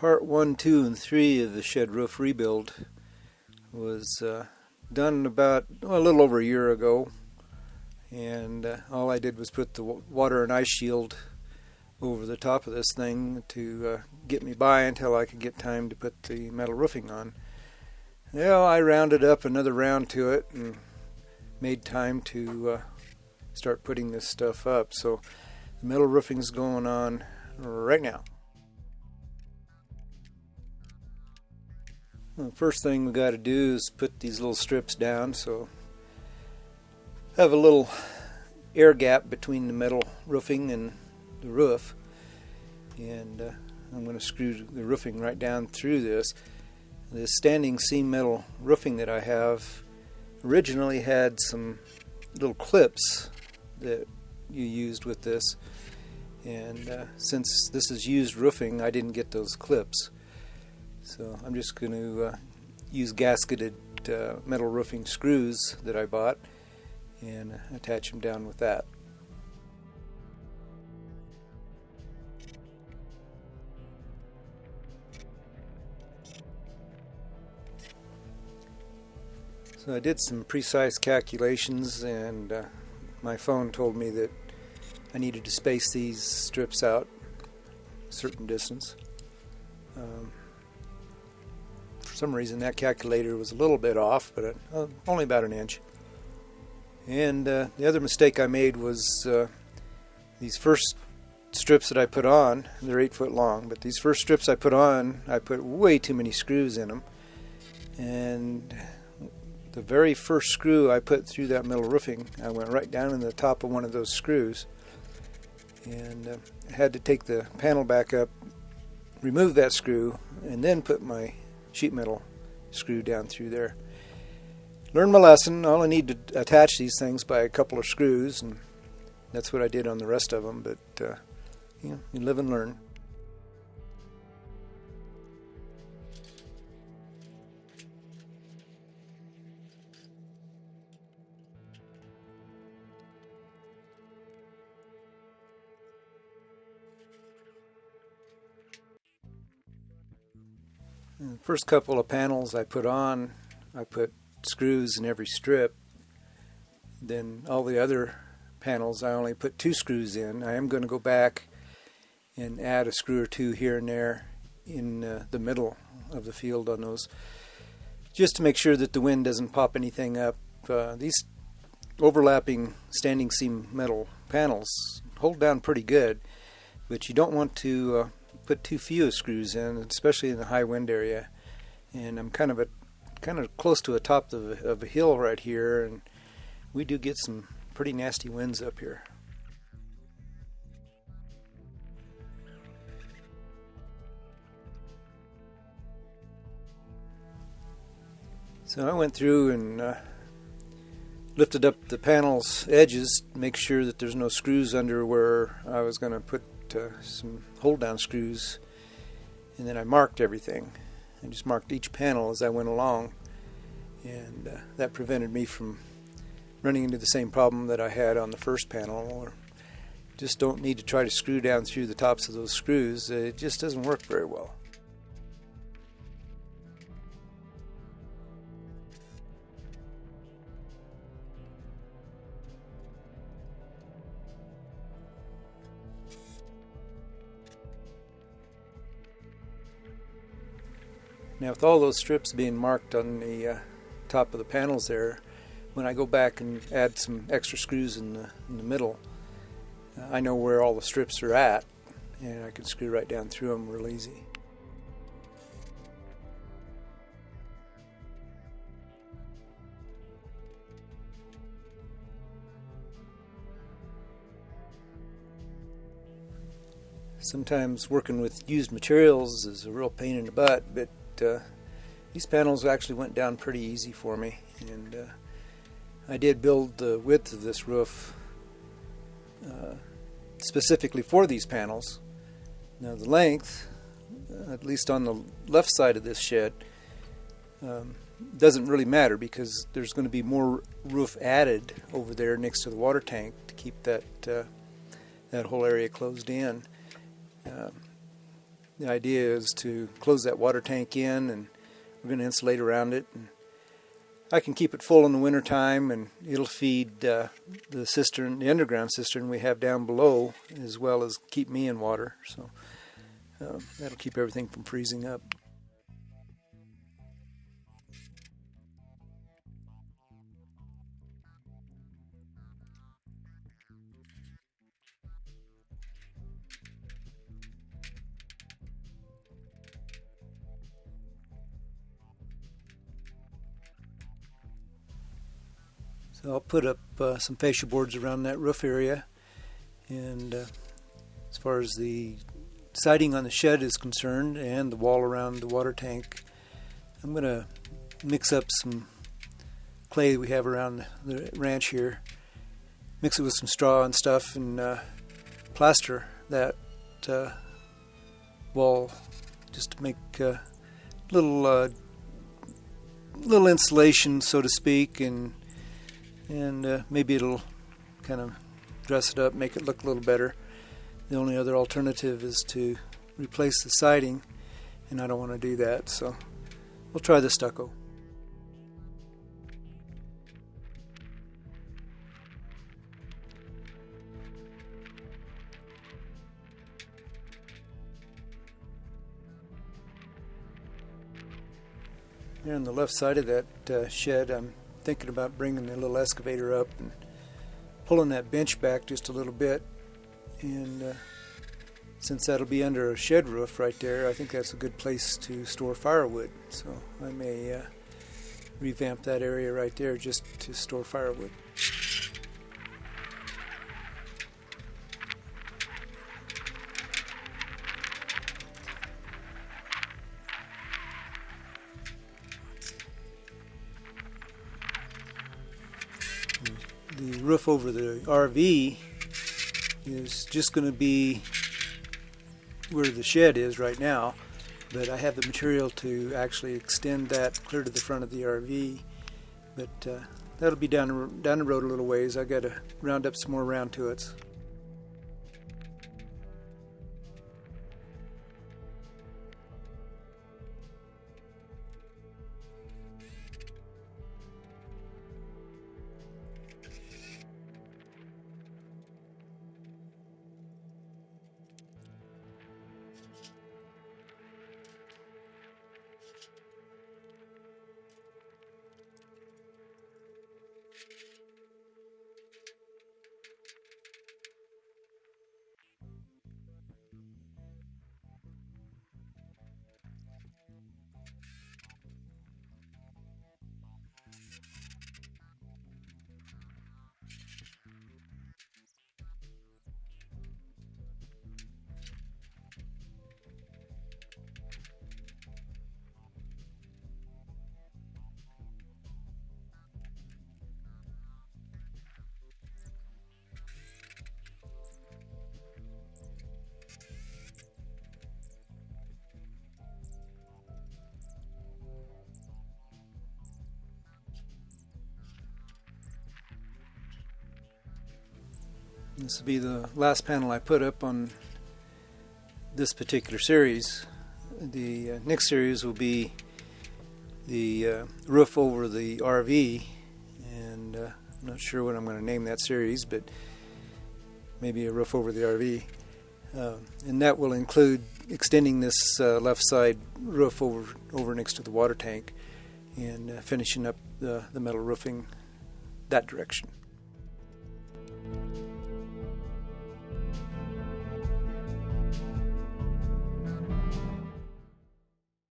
Part 1, 2, and 3 of the shed roof rebuild was done about a little over a year ago, and all I did was put the water and ice shield over the top of this thing to get me by until I could get time to put the metal roofing on. Well, I rounded up another round to it and made time to start putting this stuff up. So the metal roofing is going on right now. Well, the first thing we got to do is put these little strips down, so have a little air gap between the metal roofing and the roof, and I'm going to screw the roofing right down through this. This standing seam metal roofing that I have originally had some little clips that you used with this, and since this is used roofing, I didn't get those clips. So I'm just going to use gasketed metal roofing screws that I bought and attach them down with that. So I did some precise calculations, and my phone told me that I needed to space these strips out a certain distance. For some reason that calculator was a little bit off, but only about an inch. And the other mistake I made was these first strips that I put on, they're 8 foot long, but these first strips I put on, I put way too many screws in them. And the very first screw I put through that metal roofing, I went right down in the top of one of those screws. And I had to take the panel back up, remove that screw, and then put my sheet metal screw down through there. Learned my lesson. All I need to attach these things by a couple of screws, and that's what I did on the rest of them. But you live and learn. The first couple of panels I put on, I put screws in every strip. Then all the other panels I only put 2 screws in. I am going to go back and add a screw or 2 here and there in the middle of the field on those, just to make sure that the wind doesn't pop anything up. These overlapping standing seam metal panels hold down pretty good, but you don't want to put too few screws in, especially in the high wind area. And I'm kind of close to the top of a hill right here, and we do get some pretty nasty winds up here. So I went through and lifted up the panel's edges, make sure that there's no screws under where I was going to put some hold down screws, and then I marked everything. I just marked each panel as I went along, and that prevented me from running into the same problem that I had on the first panel. Or just don't need to try to screw down through the tops of those screws. It just doesn't work very well. Now, with all those strips being marked on the top of the panels there, when I go back and add some extra screws in the middle, I know where all the strips are at, and I can screw right down through them real easy. Sometimes working with used materials is a real pain in the butt, but these panels actually went down pretty easy for me, and I did build the width of this roof specifically for these panels. Now the length, at least on the left side of this shed, doesn't really matter because there's going to be more roof added over there next to the water tank to keep that whole area closed in. the idea is to close that water tank in, and we're going to insulate around it. And I can keep it full in the wintertime, and it'll feed the cistern, the underground cistern we have down below, as well as keep me in water. So that'll keep everything from freezing up. So I'll put up some fascia boards around that roof area, and as far as the siding on the shed is concerned and the wall around the water tank, I'm going to mix up some clay we have around the ranch here, mix it with some straw and stuff, and plaster that wall just to make a little insulation, so to speak, and maybe it'll kind of dress it up, make it look a little better. The only other alternative is to replace the siding, and I don't want to do that, so we'll try the stucco. Here on the left side of that shed, I'm thinking about bringing the little excavator up and pulling that bench back just a little bit, and since that'll be under a shed roof right there, I think that's a good place to store firewood, so I may revamp that area right there just to store firewood. The roof over the RV is just going to be where the shed is right now, but I have the material to actually extend that clear to the front of the RV, but that'll be down the road a little ways. I got to round up some more roundtuits. This will be the last panel I put up on this particular series. The next series will be the roof over the RV, and I'm not sure what I'm going to name that series, but maybe a roof over the RV. And that will include extending this left side roof over next to the water tank and finishing up the metal roofing that direction.